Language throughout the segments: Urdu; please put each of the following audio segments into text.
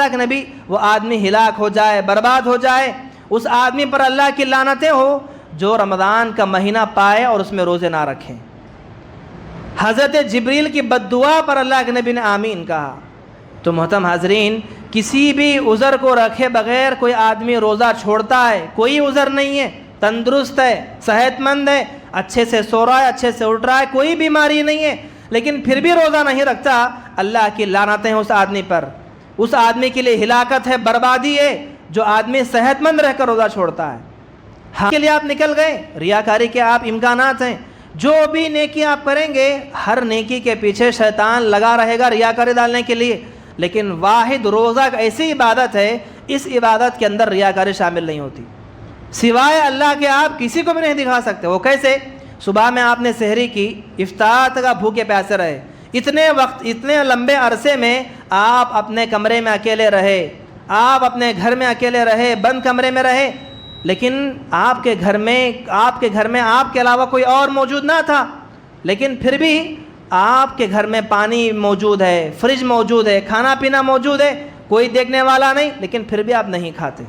اللہ کے نبی وہ آدمی ہلاک ہو جائے، برباد ہو جائے، اس آدمی پر اللہ کی لعنتیں ہو جو رمضان کا مہینہ پائے اور اس میں روزے نہ رکھیں۔ حضرت جبریل کی بد دعا پر اللہ کے نبی نے آمین کہا۔ تو محترم حاضرین، کسی بھی عذر کو رکھے بغیر کوئی آدمی روزہ چھوڑتا ہے، کوئی عذر نہیں ہے، تندرست ہے، صحت مند ہے، اچھے سے سو رہا ہے، اچھے سے اٹھ رہا ہے، کوئی بیماری نہیں ہے، لیکن پھر بھی روزہ نہیں رکھتا، اللہ کی لعنتیں ہیں اس آدمی پر۔ اس آدمی کے لیے ہلاکت ہے، بربادی ہے، جو آدمی صحت مند رہ کر روزہ چھوڑتا ہے۔ ہاں کے لیے آپ نکل گئے، ریاکاری کے آپ امکانات ہیں، جو بھی نیکی آپ کریں گے ہر نیکی کے پیچھے شیطان لگا رہے گا ریاکاری ڈالنے کے لیے، لیکن واحد روزہ ایک ایسی عبادت ہے، اس عبادت کے اندر ریاکاری شامل نہیں ہوتی، سوائے اللہ کے آپ کسی کو بھی نہیں دکھا سکتے۔ وہ کیسے؟ صبح میں آپ نے سحری کی، افطار تک آپ بھوکے پیاسے رہے، اتنے وقت، اتنے لمبے عرصے میں آپ اپنے کمرے میں اکیلے رہے، آپ اپنے گھر میں اکیلے رہے، بند کمرے میں رہے، لیکن آپ کے گھر میں آپ کے علاوہ کوئی اور موجود نہ تھا، لیکن پھر بھی آپ کے گھر میں پانی موجود ہے، فریج موجود ہے، کھانا پینا موجود ہے، کوئی دیکھنے والا نہیں، لیکن پھر بھی آپ نہیں کھاتے۔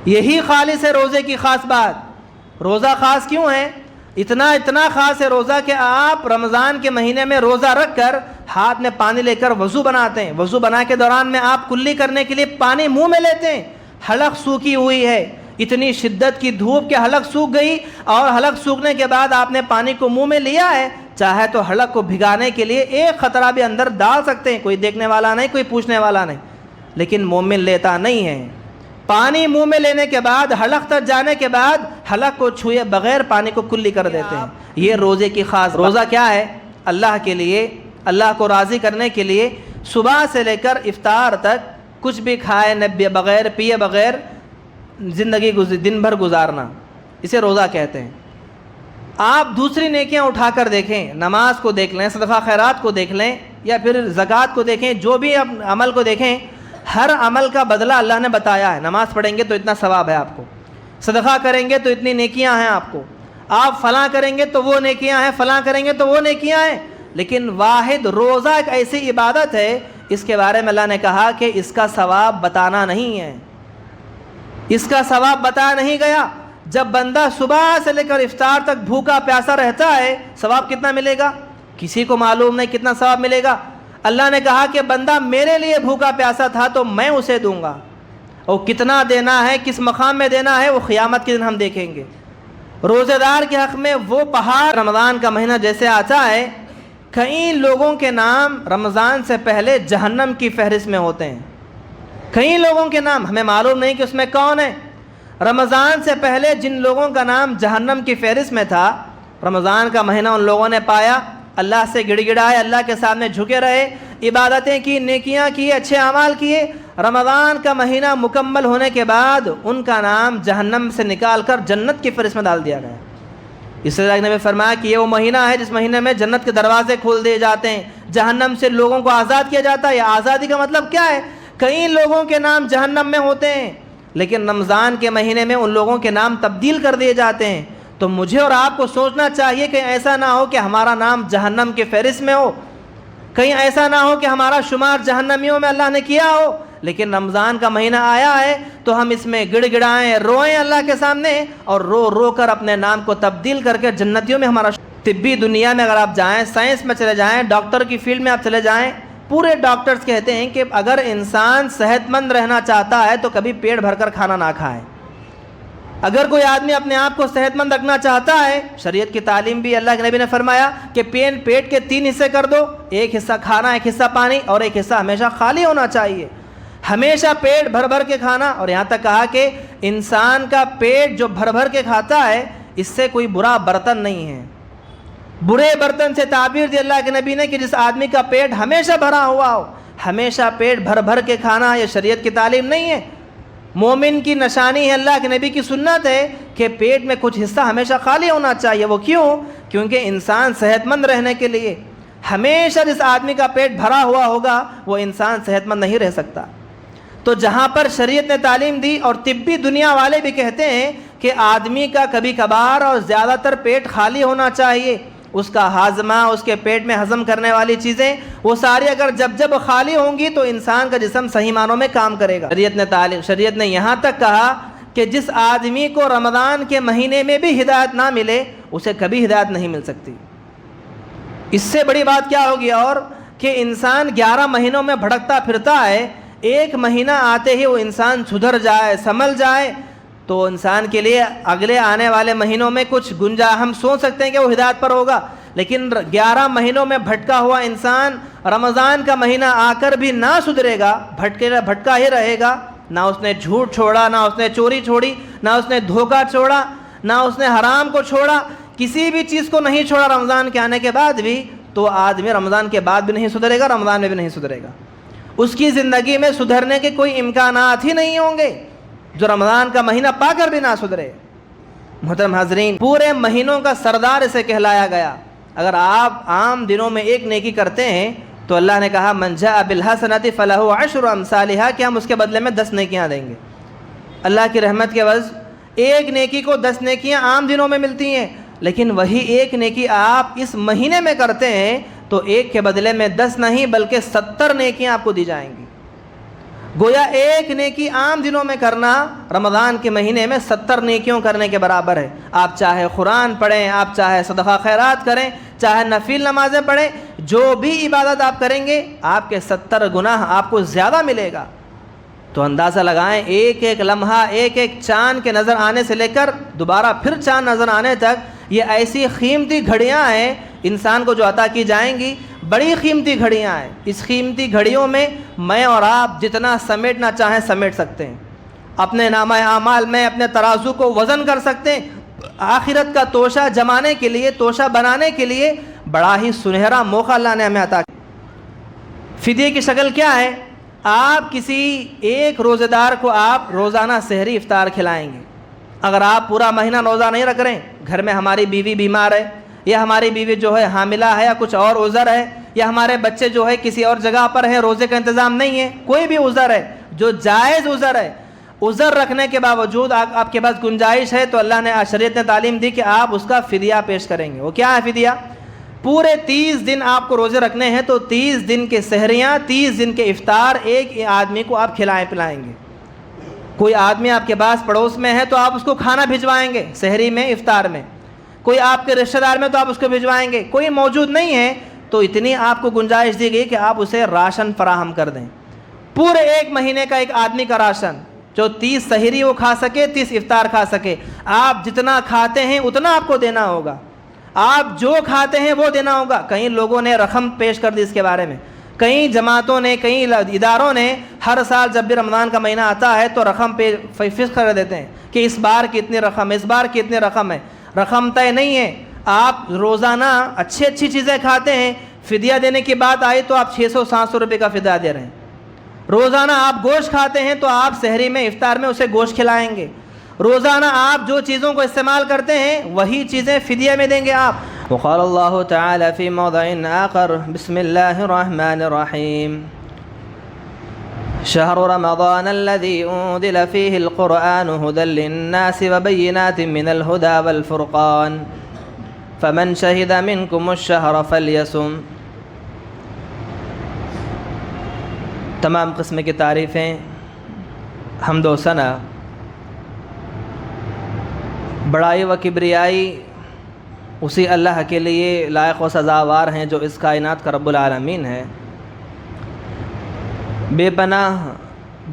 یہی خالص ہے روزے کی خاص بات۔ روزہ خاص کیوں ہے؟ اتنا خاص ہے روزہ کہ آپ رمضان کے مہینے میں روزہ رکھ کر ہاتھ میں پانی لے کر وضو بناتے ہیں، وضو بنا کے دوران میں آپ کلی کرنے کے لیے پانی منہ میں لیتے ہیں، حلق سوکھی ہوئی ہے، اتنی شدت کی دھوپ کہ حلق سوکھ گئی، اور حلق سوکھنے کے بعد آپ نے پانی کو منہ میں لیا ہے، چاہے تو حلق کو بھگانے کے لیے ایک خطرہ بھی اندر ڈال سکتے ہیں، کوئی دیکھنے والا نہیں، کوئی پوچھنے والا نہیں، لیکن مومن لیتا نہیں ہے۔ پانی منہ میں لینے کے بعد، حلق تک جانے کے بعد حلق کو چھوئے بغیر پانی کو کلی کر دیتے ہیں۔ یہ روزے کی خاص۔ روزہ کیا ہے؟ اللہ کے لیے، اللہ کو راضی کرنے کے لیے صبح سے لے کر افطار تک کچھ بھی کھائے نہ بغیر، پیے بغیر زندگی دن بھر گزارنا، اسے روزہ کہتے ہیں۔ آپ دوسری نیکیاں اٹھا کر دیکھیں، نماز کو دیکھ لیں، صدقہ خیرات کو دیکھ لیں، یا پھر زکوٰۃ کو دیکھیں، جو بھی عمل کو دیکھیں، ہر عمل کا بدلہ اللہ نے بتایا ہے۔ نماز پڑھیں گے تو اتنا ثواب ہے آپ کو، صدقہ کریں گے تو اتنی نیکیاں ہیں آپ کو، آپ فلاں کریں گے تو وہ نیکیاں ہیں، فلاں کریں گے تو وہ نیکیاں ہیں، لیکن واحد روزہ ایک ایسی عبادت ہے، اس کے بارے میں اللہ نے کہا کہ اس کا ثواب بتانا نہیں ہے، اس کا ثواب بتایا نہیں گیا۔ جب بندہ صبح سے لے کر افطار تک بھوکا پیاسا رہتا ہے، ثواب کتنا ملے گا کسی کو معلوم نہیں، کتنا ثواب ملے گا۔ اللہ نے کہا کہ بندہ میرے لیے بھوکا پیاسا تھا تو میں اسے دوں گا، اور کتنا دینا ہے، کس مقام میں دینا ہے، وہ قیامت کے دن ہم دیکھیں گے۔ روزے دار کے حق میں وہ پہاڑ، رمضان کا مہینہ جیسے آتا ہے، کئی لوگوں کے نام رمضان سے پہلے جہنم کی فہرست میں ہوتے ہیں، کئی لوگوں کے نام ہمیں معلوم نہیں کہ اس میں کون ہے۔ رمضان سے پہلے جن لوگوں کا نام جہنم کی فہرست میں تھا، رمضان کا مہینہ ان لوگوں نے پایا، اللہ سے گڑ گڑائے، اللہ کے سامنے جھکے رہے، عبادتیں کی، نیکیاں کی، اچھے اعمال کیے، رمضان کا مہینہ مکمل ہونے کے بعد ان کا نام جہنم سے نکال کر جنت کی فہرست میں ڈال دیا گیا۔ اس لیے اللہ نے فرمایا کہ یہ وہ مہینہ ہے جس مہینے میں جنت کے دروازے کھول دیے جاتے ہیں، جہنم سے لوگوں کو آزاد کیا جاتا ہے۔ یہ آزادی کا مطلب کیا ہے؟ کئی لوگوں کے نام جہنم میں ہوتے ہیں، لیکن رمضان کے مہینے میں ان لوگوں کے نام تبدیل کر دیے جاتے ہیں۔ تو مجھے اور آپ کو سوچنا چاہیے کہ ایسا نہ ہو کہ ہمارا نام جہنم کے فہرست میں ہو، کہیں ایسا نہ ہو کہ ہمارا شمار جہنمیوں میں اللہ نے کیا ہو، لیکن رمضان کا مہینہ آیا ہے تو ہم اس میں گڑ گڑائیں، روئیں اللہ کے سامنے، اور رو رو کر اپنے نام کو تبدیل کر کے جنتیوں میں ہمارا۔ طبی دنیا میں اگر آپ جائیں، سائنس میں چلے جائیں، ڈاکٹر کی فیلڈ میں آپ چلے جائیں، پورے ڈاکٹرز کہتے ہیں کہ اگر انسان صحت مند رہنا چاہتا ہے تو کبھی پیٹ بھر کر کھانا نہ کھائے۔ اگر کوئی آدمی اپنے آپ کو صحت مند رکھنا چاہتا ہے، شریعت کی تعلیم بھی اللہ کے نبی نے فرمایا کہ پیٹ کے 3 حصے کر دو، ایک حصہ کھانا، ایک حصہ پانی، اور ایک حصہ ہمیشہ خالی ہونا چاہیے، ہمیشہ پیٹ بھر بھر کے کھانا۔ اور یہاں تک کہا کہ انسان کا پیٹ جو بھر بھر کے کھاتا ہے، اس سے کوئی برا برتن نہیں ہے۔ برے برتن سے تعبیر دی اللہ کے نبی نے کہ جس آدمی کا پیٹ ہمیشہ بھرا ہوا ہو، ہمیشہ پیٹ بھر بھر کے کھانا، یہ شریعت کی تعلیم نہیں ہے۔ مومن کی نشانی ہے، اللہ کے نبی کی سنت ہے کہ پیٹ میں کچھ حصہ ہمیشہ خالی ہونا چاہیے۔ وہ کیوں؟ کیونکہ انسان صحت مند رہنے کے لیے، ہمیشہ جس آدمی کا پیٹ بھرا ہوا ہوگا وہ انسان صحت مند نہیں رہ سکتا۔ تو جہاں پر شریعت نے تعلیم دی، اور طبی دنیا والے بھی کہتے ہیں کہ آدمی کا کبھی کبھار اور زیادہ تر پیٹ خالی ہونا چاہیے، اس کا ہاضمہ، اس کے پیٹ میں ہضم کرنے والی چیزیں، وہ ساری اگر جب خالی ہوں گی تو انسان کا جسم صحیح معنوں میں کام کرے گا۔ شریعت نے یہاں تک کہا کہ جس آدمی کو رمضان کے مہینے میں بھی ہدایت نہ ملے اسے کبھی ہدایت نہیں مل سکتی۔ اس سے بڑی بات کیا ہوگی اور کہ انسان 11 مہینوں میں بھٹکتا پھرتا ہے، ایک مہینہ آتے ہی وہ انسان سدھر جائے، سنبھل جائے تو انسان کے لیے اگلے آنے والے مہینوں میں کچھ ہم سوچ سکتے ہیں کہ وہ ہدایت پر ہوگا، لیکن 11 مہینوں میں بھٹکا ہوا انسان رمضان کا مہینہ آ کر بھی نہ سدھرے گا، بھٹکا ہی رہے گا۔ نہ اس نے جھوٹ چھوڑا، نہ اس نے چوری چھوڑی، نہ اس نے دھوکہ چھوڑا، نہ اس نے حرام کو چھوڑا، کسی بھی چیز کو نہیں چھوڑا رمضان کے آنے کے بعد بھی، تو آدمی رمضان کے بعد بھی نہیں سدھرے گا، رمضان میں بھی نہیں سدھرے گا۔ اس کی زندگی میں سدھرنے کے کوئی امکانات ہی نہیں ہوں گے جو رمضان کا مہینہ پا کر بھی نہ سدھرے۔ محترم حاضرین، پورے مہینوں کا سردار اسے کہلایا گیا۔ اگر آپ عام دنوں میں ایک نیکی کرتے ہیں تو اللہ نے کہا من جاء بالحسنۃ فلہ عشر امثالھا، کہ ہم اس کے بدلے میں 10 نیکیاں دیں گے۔ اللہ کی رحمت کے عوض ایک نیکی کو 10 نیکیاں عام دنوں میں ملتی ہیں، لیکن وہی ایک نیکی آپ اس مہینے میں کرتے ہیں تو ایک کے بدلے میں 10 نہیں بلکہ 70 نیکیاں آپ کو دی جائیں گی۔ گویا ایک نیکی عام دنوں میں کرنا رمضان کے مہینے میں 70 نیکیوں کرنے کے برابر ہے۔ آپ چاہے قرآن پڑھیں، آپ چاہے صدقہ خیرات کریں، چاہے نفل نمازیں پڑھیں، جو بھی عبادت آپ کریں گے آپ کے 70 گناہ آپ کو زیادہ ملے گا۔ تو اندازہ لگائیں، ایک ایک لمحہ، ایک ایک چاند کے نظر آنے سے لے کر دوبارہ پھر چاند نظر آنے تک، یہ ایسی قیمتی گھڑیاں ہیں انسان کو جو عطا کی جائیں گی، بڑی قیمتی گھڑیاں ہیں۔ اس قیمتی گھڑیوں میں میں اور آپ جتنا سمیٹنا چاہیں سمیٹ سکتے ہیں، اپنے نامہ اعمال میں اپنے ترازو کو وزن کر سکتے ہیں۔ آخرت کا توشہ جمانے کے لیے، توشہ بنانے کے لیے بڑا ہی سنہرا موقع اللہ نے ہمیں عطا کیا۔ فدیے کی شکل کیا ہے؟ آپ کسی ایک روزہ دار کو آپ روزانہ سحری افطار کھلائیں گے۔ اگر آپ پورا مہینہ روزہ نہیں رکھ رہے ہیں، گھر میں ہماری بیوی بیمار ہے، یا ہماری بیوی جو ہے حاملہ ہے، یا کچھ اور عذر ہے، یا ہمارے بچے جو ہے کسی اور جگہ پر ہیں، روزے کا انتظام نہیں ہے، کوئی بھی عذر ہے جو جائز عذر ہے، عذر رکھنے کے باوجود آپ کے پاس گنجائش ہے تو اللہ نے شریعت نے تعلیم دی کہ آپ اس کا فدیہ پیش کریں گے۔ وہ کیا ہے فدیہ؟ پورے 30 دن آپ کو روزے رکھنے ہیں تو 30 دن کے سحریاں، 30 دن کے افطار ایک آدمی کو آپ کھلائیں پلائیں گے۔ کوئی آدمی آپ کے پاس پڑوس میں ہے تو آپ اس کو کھانا بھجوائیں گے سحری میں، افطار میں۔ کوئی آپ کے رشتہ دار میں تو آپ اس کو بھجوائیں گے۔ کوئی موجود نہیں ہے تو اتنی آپ کو گنجائش دی گئی کہ آپ اسے راشن فراہم کر دیں، پورے ایک مہینے کا ایک آدمی کا راشن، جو 30 سحری وہ کھا سکے، 30 افطار کھا سکے۔ آپ جتنا کھاتے ہیں اتنا آپ کو دینا ہوگا، آپ جو کھاتے ہیں وہ دینا ہوگا۔ کئی لوگوں نے رقم پیش کر دی اس کے بارے میں، کئی جماعتوں نے، کئی اداروں نے ہر سال جب بھی رمضان کا مہینہ آتا ہے تو رقم فکس کر دیتے ہیں کہ اس بار کی اتنی رقم، اس بار کی اتنی رقم ہے۔ رقم طے نہیں ہے۔ آپ روزانہ اچھی چیزیں کھاتے ہیں، فدیہ دینے کی بات آئی تو آپ 600-700 روپے کا فدیہ دے رہے ہیں۔ روزانہ آپ گوشت کھاتے ہیں تو آپ سحری میں، افطار میں اسے گوشت کھلائیں گے۔ روزانہ آپ جو چیزوں کو استعمال کرتے ہیں وہی چیزیں فدیہ میں دیں گے آپ۔ وقال اللہ تعالی فی موضع آخر بسم اللہ الرحمن الرحیم شہر رمضان الذي انزل فيه القرآن هدى للناس وبينات من الهدى والفرقان فمن شهد منكم الشهر فليصم۔ تمام قسم کی تعریفیں، حمد و ثنا، بڑائی و کبریائی اسی اللہ کے لیے لائق و سزاوار ہیں جو اس کائنات کا رب العالمین ہے۔ بے پناہ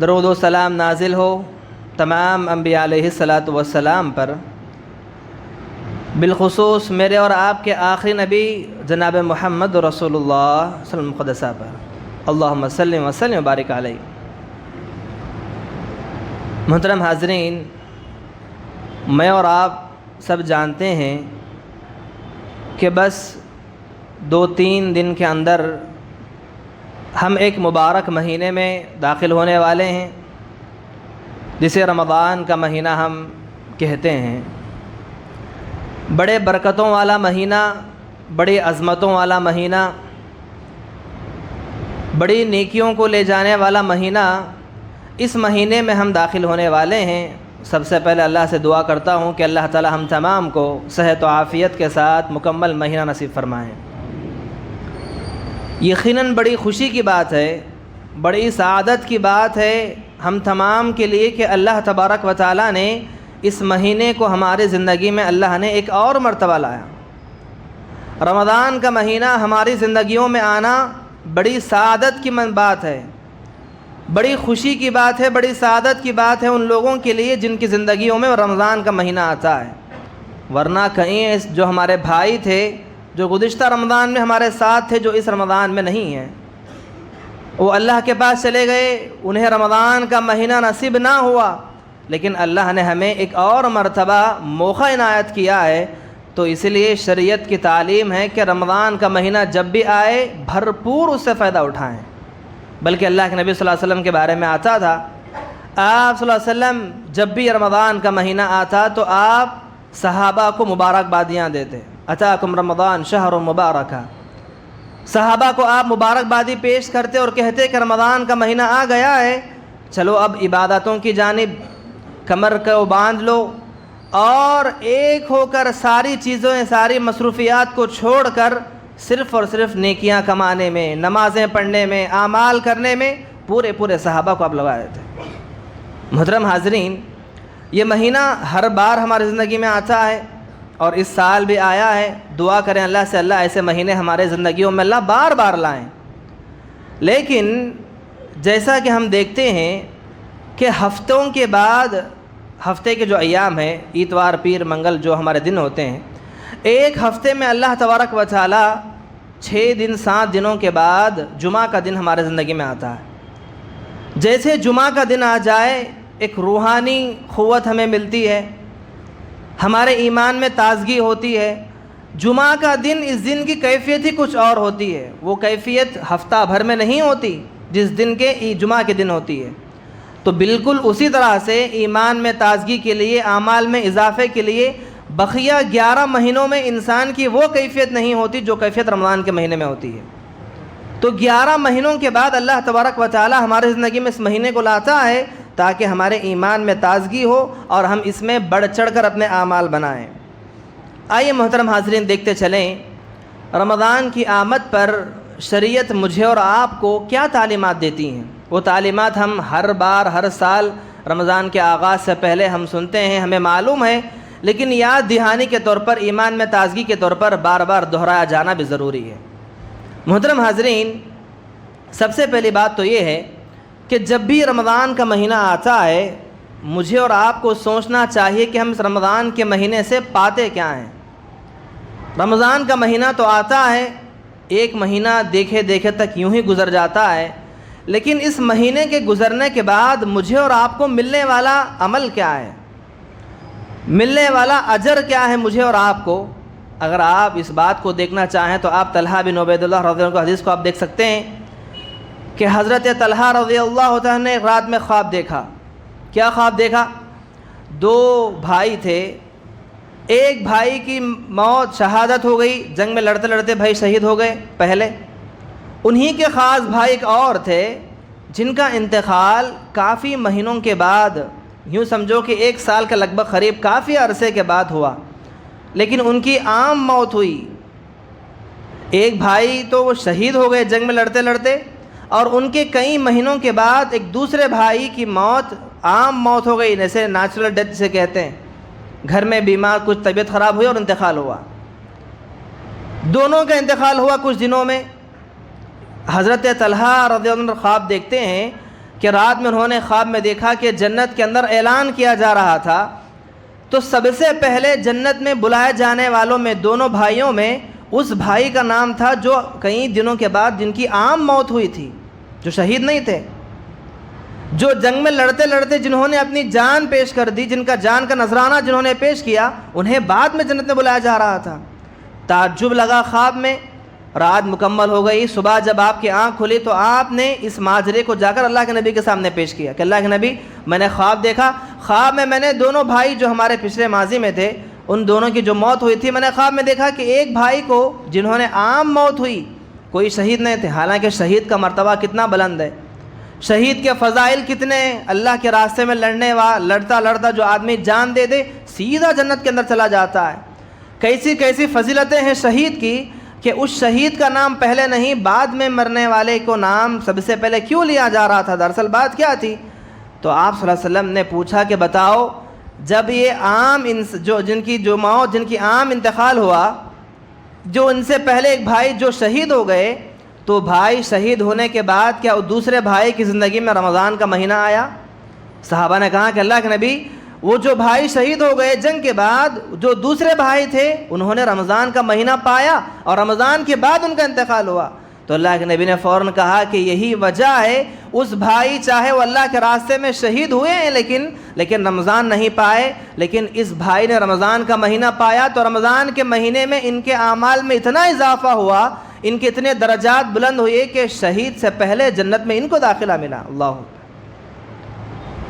درود و سلام نازل ہو تمام انبیاء علیہ الصلاۃ والسلام پر، بالخصوص میرے اور آپ کے آخری نبی جناب محمد رسول اللہ صلی اللہ علیہ وسلم مقدسہ پر، اللہم صلی وسلم وبارک علیہ۔ محترم حاضرین، میں اور آپ سب جانتے ہیں کہ بس 2-3 دن کے اندر ہم ایک مبارک مہینے میں داخل ہونے والے ہیں جسے رمضان کا مہینہ ہم کہتے ہیں۔ بڑے برکتوں والا مہینہ، بڑی عظمتوں والا مہینہ، بڑی نیکیوں کو لے جانے والا مہینہ، اس مہینے میں ہم داخل ہونے والے ہیں۔ سب سے پہلے اللہ سے دعا کرتا ہوں کہ اللہ تعالی ہم تمام کو صحت و عافیت کے ساتھ مکمل مہینہ نصیب فرمائیں۔ یقیناً بڑی خوشی کی بات ہے، بڑی سعادت کی بات ہے ہم تمام کے لیے کہ اللہ تبارک و تعالی نے اس مہینے کو ہماری زندگی میں اللہ نے ایک اور مرتبہ لایا۔ رمضان کا مہینہ ہماری زندگیوں میں آنا بڑی سعادت کی بات ہے، بڑی خوشی کی بات ہے، بڑی سعادت کی بات ہے ان لوگوں کے لیے جن کی زندگیوں میں رمضان کا مہینہ آتا ہے۔ ورنہ کہیں جو ہمارے بھائی تھے جو گزشتہ رمضان میں ہمارے ساتھ تھے، جو اس رمضان میں نہیں ہیں، وہ اللہ کے پاس چلے گئے، انہیں رمضان کا مہینہ نصیب نہ ہوا، لیکن اللہ نے ہمیں ایک اور مرتبہ موقع عنایت کیا ہے۔ تو اس لیے شریعت کی تعلیم ہے کہ رمضان کا مہینہ جب بھی آئے بھرپور اس سے فائدہ اٹھائیں۔ بلکہ اللہ کے نبی صلی اللہ علیہ وسلم کے بارے میں آتا تھا، آپ صلی اللہ علیہ وسلم جب بھی رمضان کا مہینہ آتا تو آپ صحابہ کو مبارکبادیاں دیتے، اتاکم رمضان شہر مبارکہ، صحابہ کو آپ مبارکبادی پیش کرتے اور کہتے کہ رمضان کا مہینہ آ گیا ہے، چلو اب عبادتوں کی جانب کمر کو باندھ لو اور ایک ہو کر ساری چیزیں، ساری مصروفیات کو چھوڑ کر صرف اور صرف نیکیاں کمانے میں، نمازیں پڑھنے میں، اعمال کرنے میں پورے صحابہ کو آپ لگا دیتے۔ محترم حاضرین، یہ مہینہ ہر بار ہماری زندگی میں آتا ہے اور اس سال بھی آیا ہے۔ دعا کریں اللہ سے، اللہ ایسے مہینے ہمارے زندگیوں میں اللہ بار بار لائیں۔ لیکن جیسا کہ ہم دیکھتے ہیں کہ ہفتوں کے بعد، ہفتے کے جو ایام ہیں، اتوار، پیر، منگل جو ہمارے دن ہوتے ہیں، ایک ہفتے میں اللہ تبارک و تعالی 6 دن 7 دنوں کے بعد جمعہ کا دن ہمارے زندگی میں آتا ہے۔ جیسے جمعہ کا دن آ جائے ایک روحانی قوت ہمیں ملتی ہے، ہمارے ایمان میں تازگی ہوتی ہے۔ جمعہ کا دن، اس دن کی کیفیت ہی کچھ اور ہوتی ہے، وہ کیفیت ہفتہ بھر میں نہیں ہوتی جس دن کے جمعہ کے دن ہوتی ہے۔ تو بالکل اسی طرح سے ایمان میں تازگی کے لیے، اعمال میں اضافے کے لیے بقیہ 11 مہینوں میں انسان کی وہ کیفیت نہیں ہوتی جو کیفیت رمضان کے مہینے میں ہوتی ہے۔ تو 11 مہینوں کے بعد اللہ تبارک و تعالی ہمارے زندگی میں اس مہینے کو لاتا ہے تاکہ ہمارے ایمان میں تازگی ہو اور ہم اس میں بڑھ چڑھ کر اپنے اعمال بنائیں۔ آئیے محترم حاضرین دیکھتے چلیں رمضان کی آمد پر شریعت مجھے اور آپ کو کیا تعلیمات دیتی ہیں۔ وہ تعلیمات ہم ہر بار ہر سال رمضان کے آغاز سے پہلے ہم سنتے ہیں، ہمیں معلوم ہے، لیکن یاد دہانی کے طور پر، ایمان میں تازگی کے طور پر بار بار دہرایا جانا بھی ضروری ہے۔ محترم حاضرین، سب سے پہلی بات تو یہ ہے کہ جب بھی رمضان کا مہینہ آتا ہے مجھے اور آپ کو سوچنا چاہیے کہ ہم اس رمضان کے مہینے سے پاتے کیا ہیں۔ رمضان کا مہینہ تو آتا ہے، ایک مہینہ دیکھے دیکھے تک یوں ہی گزر جاتا ہے، لیکن اس مہینے کے گزرنے کے بعد مجھے اور آپ کو ملنے والا عمل کیا ہے، ملنے والا اجر کیا ہے مجھے اور آپ کو۔ اگر آپ اس بات کو دیکھنا چاہیں تو آپ طلحہ بن عبید اللہ رضی اللہ عنہ کی حدیث کو آپ دیکھ سکتے ہیں کہ حضرت طلحہ رضی اللہ عنہ نے رات میں خواب دیکھا۔ کیا خواب دیکھا؟ 2 بھائی تھے، ایک بھائی کی موت، شہادت ہو گئی، جنگ میں لڑتے لڑتے بھائی شہید ہو گئے پہلے۔ انہی کے خاص بھائی ایک اور تھے جن کا انتقال کافی مہینوں کے بعد، یوں سمجھو کہ 1 سال کے لگ بھگ قریب کافی عرصے کے بعد ہوا، لیکن ان کی عام موت ہوئی۔ ایک بھائی تو وہ شہید ہو گئے جنگ میں لڑتے لڑتے، اور ان کے کئی مہینوں کے بعد ایک دوسرے بھائی کی موت عام موت ہو گئی، جیسے نیچرل ڈیتھ سے کہتے ہیں، گھر میں بیمار، کچھ طبیعت خراب ہوئی اور انتقال ہوا۔ دونوں کا انتقال ہوا کچھ دنوں میں۔ حضرت طلحہ رضی اللہ عنہ خواب دیکھتے ہیں کہ رات میں انہوں نے خواب میں دیکھا کہ جنت کے اندر اعلان کیا جا رہا تھا، تو سب سے پہلے جنت میں بلائے جانے والوں میں، دونوں بھائیوں میں، اس بھائی کا نام تھا جو کئی دنوں کے بعد جن کی عام موت ہوئی تھی، جو شہید نہیں تھے، جو جنگ میں لڑتے لڑتے جنہوں نے اپنی جان پیش کر دی، جن کا جان کا نذرانہ جنہوں نے پیش کیا، انہیں بعد میں جنت میں بلایا جا رہا تھا۔ تعجب لگا خواب میں، رات مکمل ہو گئی، صبح جب آپ کی آنکھ کھلی تو آپ نے اس ماجرے کو جا کر اللہ کے نبی کے سامنے پیش کیا کہ اللہ کے نبی، میں نے خواب دیکھا، خواب میں نے دونوں بھائی جو ہمارے پچھلے ماضی میں تھے، ان دونوں کی جو موت ہوئی تھی، میں نے خواب میں دیکھا کہ ایک بھائی کو جنہوں نے عام موت ہوئی، کوئی شہید نہیں تھے، حالانکہ شہید کا مرتبہ کتنا بلند ہے، شہید کے فضائل کتنے ہیں، اللہ کے راستے میں لڑتا لڑتا جو آدمی جان دے دے سیدھا جنت کے اندر چلا جاتا ہے۔ کیسی کیسی فضیلتیں ہیں شہید کی کہ اس شہید کا نام پہلے نہیں بعد میں مرنے والے کو نام سب سے پہلے کیوں لیا جا رہا تھا؟ دراصل بات کیا تھی؟ تو آپ صلی اللہ علیہ وسلم نے پوچھا کہ بتاؤ، جب یہ عام جن کی عام انتقال ہوا، جو ان سے پہلے ایک بھائی جو شہید ہو گئے، تو بھائی شہید ہونے کے بعد کیا دوسرے بھائی کی زندگی میں رمضان کا مہینہ آیا؟ صحابہ نے کہا کہ اللہ کے نبی، وہ جو بھائی شہید ہو گئے جنگ کے بعد، جو دوسرے بھائی تھے انہوں نے رمضان کا مہینہ پایا اور رمضان کے بعد ان کا انتقال ہوا۔ تو اللہ کے نبی نے فوراً کہا کہ یہی وجہ ہے، اس بھائی چاہے وہ اللہ کے راستے میں شہید ہوئے ہیں لیکن رمضان نہیں پائے، لیکن اس بھائی نے رمضان کا مہینہ پایا تو رمضان کے مہینے میں ان کے اعمال میں اتنا اضافہ ہوا، ان کے اتنے درجات بلند ہوئے کہ شہید سے پہلے جنت میں ان کو داخلہ ملا۔ اللہ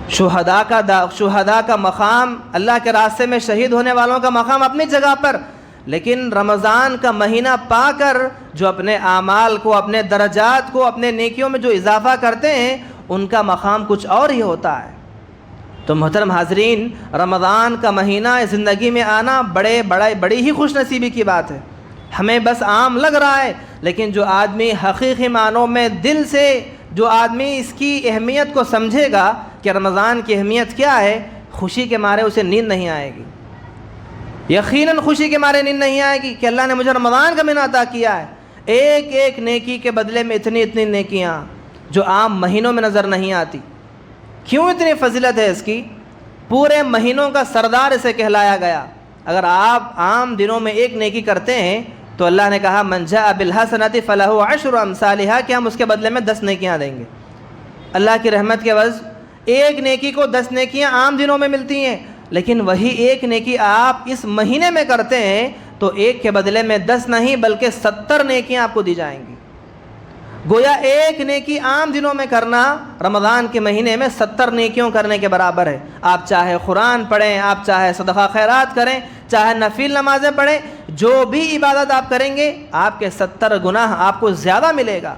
شہداء کا مقام، اللہ کے راستے میں شہید ہونے والوں کا مقام اپنی جگہ پر، لیکن رمضان کا مہینہ پا کر جو اپنے اعمال کو، اپنے درجات کو، اپنے نیکیوں میں جو اضافہ کرتے ہیں ان کا مقام کچھ اور ہی ہوتا ہے۔ تو محترم حاضرین، رمضان کا مہینہ زندگی میں آنا بڑی ہی خوش نصیبی کی بات ہے۔ ہمیں بس عام لگ رہا ہے، لیکن جو آدمی حقیقی معنوں میں دل سے جو آدمی اس کی اہمیت کو سمجھے گا کہ رمضان کی اہمیت کیا ہے، خوشی کے مارے اسے نیند نہیں آئے گی، یقیناً خوشی کے مارے نیند نہیں آئے گی کہ اللہ نے مجھے رمضان کا مہینہ عطا کیا ہے۔ ایک ایک نیکی کے بدلے میں اتنی نیکیاں جو عام مہینوں میں نظر نہیں آتی۔ کیوں اتنی فضیلت ہے اس کی؟ پورے مہینوں کا سردار اسے کہلایا گیا۔ اگر آپ عام دنوں میں ایک نیکی کرتے ہیں تو اللہ نے کہا من جاء بالحسنۃ فلہ عشر امثالھا، کہ ہم اس کے بدلے میں 10 نیکیاں دیں گے۔ اللہ کی رحمت کے عوض ایک نیکی کو 10 نیکیاں عام دنوں میں ملتی ہیں، لیکن وہی ایک نیکی آپ اس مہینے میں کرتے ہیں تو ایک کے بدلے میں 10 نہیں بلکہ 70 نیکیاں آپ کو دی جائیں گی۔ گویا ایک نیکی عام دنوں میں کرنا رمضان کے مہینے میں 70 نیکیوں کرنے کے برابر ہے۔ آپ چاہے قرآن پڑھیں، آپ چاہے صدقہ خیرات کریں، چاہے نفل نمازیں پڑھیں، جو بھی عبادت آپ کریں گے آپ کے 70 گناہ آپ کو زیادہ ملے گا۔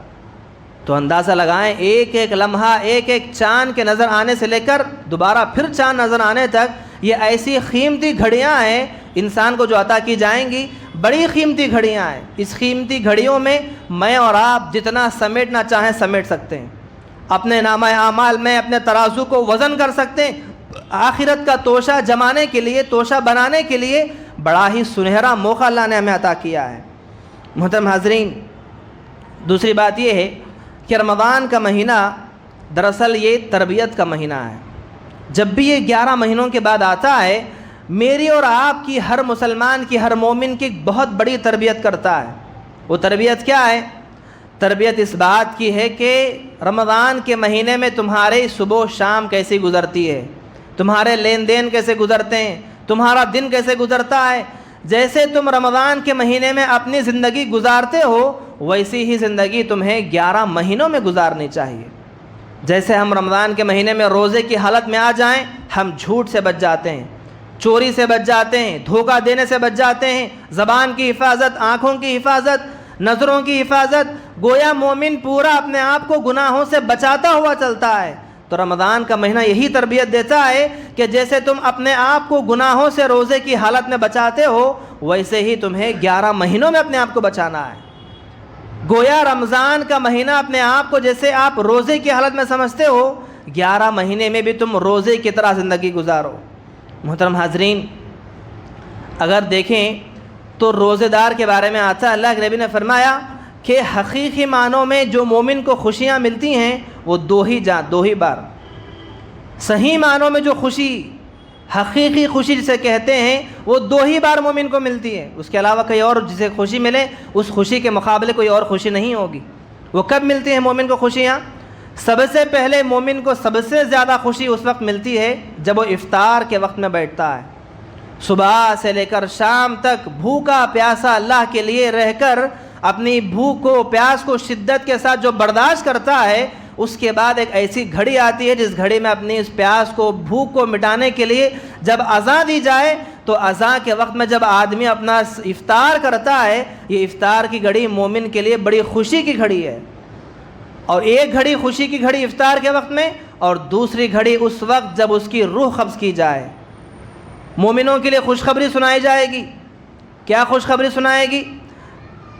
تو اندازہ لگائیں، ایک ایک لمحہ، ایک ایک چاند کے نظر آنے سے لے کر دوبارہ پھر چاند نظر آنے تک، یہ ایسی قیمتی گھڑیاں ہیں انسان کو جو عطا کی جائیں گی، بڑی قیمتی گھڑیاں ہیں۔ اس قیمتی گھڑیوں میں میں اور آپ جتنا سمیٹنا چاہیں سمیٹ سکتے ہیں، اپنے نامہ اعمال میں اپنے ترازو کو وزن کر سکتے ہیں۔ آخرت کا توشہ جمانے کے لیے، توشہ بنانے کے لیے بڑا ہی سنہرا موقع اللہ نے ہمیں عطا کیا ہے۔ محترم حاضرین، دوسری بات یہ ہے کہ رمضان کا مہینہ دراصل یہ تربیت کا مہینہ ہے۔ جب بھی یہ 11 مہینوں کے بعد آتا ہے، میری اور آپ کی، ہر مسلمان کی، ہر مومن کی بہت بڑی تربیت کرتا ہے۔ وہ تربیت کیا ہے؟ تربیت اس بات کی ہے کہ رمضان کے مہینے میں تمہارے صبح و شام کیسی گزرتی ہے، تمہارے لین دین کیسے گزرتے ہیں، تمہارا دن کیسے گزرتا ہے۔ جیسے تم رمضان کے مہینے میں اپنی زندگی گزارتے ہو، ویسی ہی زندگی تمہیں 11 مہینوں میں گزارنی چاہیے۔ جیسے ہم رمضان کے مہینے میں روزے کی حالت میں آ جائیں، ہم جھوٹ سے بچ جاتے ہیں، چوری سے بچ جاتے ہیں، دھوکہ دینے سے بچ جاتے ہیں، زبان کی حفاظت، آنکھوں کی حفاظت، نظروں کی حفاظت، گویا مومن پورا اپنے آپ کو گناہوں سے بچاتا ہوا چلتا ہے۔ تو رمضان کا مہینہ یہی تربیت دیتا ہے کہ جیسے تم اپنے آپ کو گناہوں سے روزے کی حالت میں بچاتے ہو، ویسے ہی تمہیں 11 مہینوں میں اپنے آپ کو بچانا ہے۔ گویا رمضان کا مہینہ اپنے آپ کو جیسے آپ روزے کی حالت میں سمجھتے ہو، 11 مہینے میں بھی تم روزے کی طرح زندگی گزارو۔ محترم حاضرین، اگر دیکھیں تو روزے دار کے بارے میں آتا ہے، اللہ کے نبی نے فرمایا کہ حقیقی معنوں میں جو مومن کو خوشیاں ملتی ہیں وہ دو ہی بار۔ صحیح معنوں میں جو خوشی، حقیقی خوشی جسے کہتے ہیں، وہ 2 ہی بار مومن کو ملتی ہے۔ اس کے علاوہ کہیں اور جسے خوشی ملے، اس خوشی کے مقابلے کوئی اور خوشی نہیں ہوگی۔ وہ کب ملتی ہیں مومن کو خوشیاں؟ سب سے پہلے مومن کو سب سے زیادہ خوشی اس وقت ملتی ہے جب وہ افطار کے وقت میں بیٹھتا ہے، صبح سے لے کر شام تک بھوکا پیاسا اللہ کے لیے رہ کر اپنی بھوک کو، پیاس کو شدت کے ساتھ جو برداشت کرتا ہے، اس کے بعد ایک ایسی گھڑی آتی ہے جس گھڑی میں اپنی اس پیاس کو، بھوک کو مٹانے کے لیے جب اذان دی جائے، تو اذان کے وقت میں جب آدمی اپنا افطار کرتا ہے، یہ افطار کی گھڑی مومن کے لیے بڑی خوشی کی گھڑی ہے۔ اور ایک گھڑی خوشی کی گھڑی افطار کے وقت میں، اور دوسری گھڑی اس وقت جب اس کی روح قبض کی جائے۔ مومنوں کے لیے خوشخبری سنائی جائے گی۔ کیا خوشخبری سنائے گی؟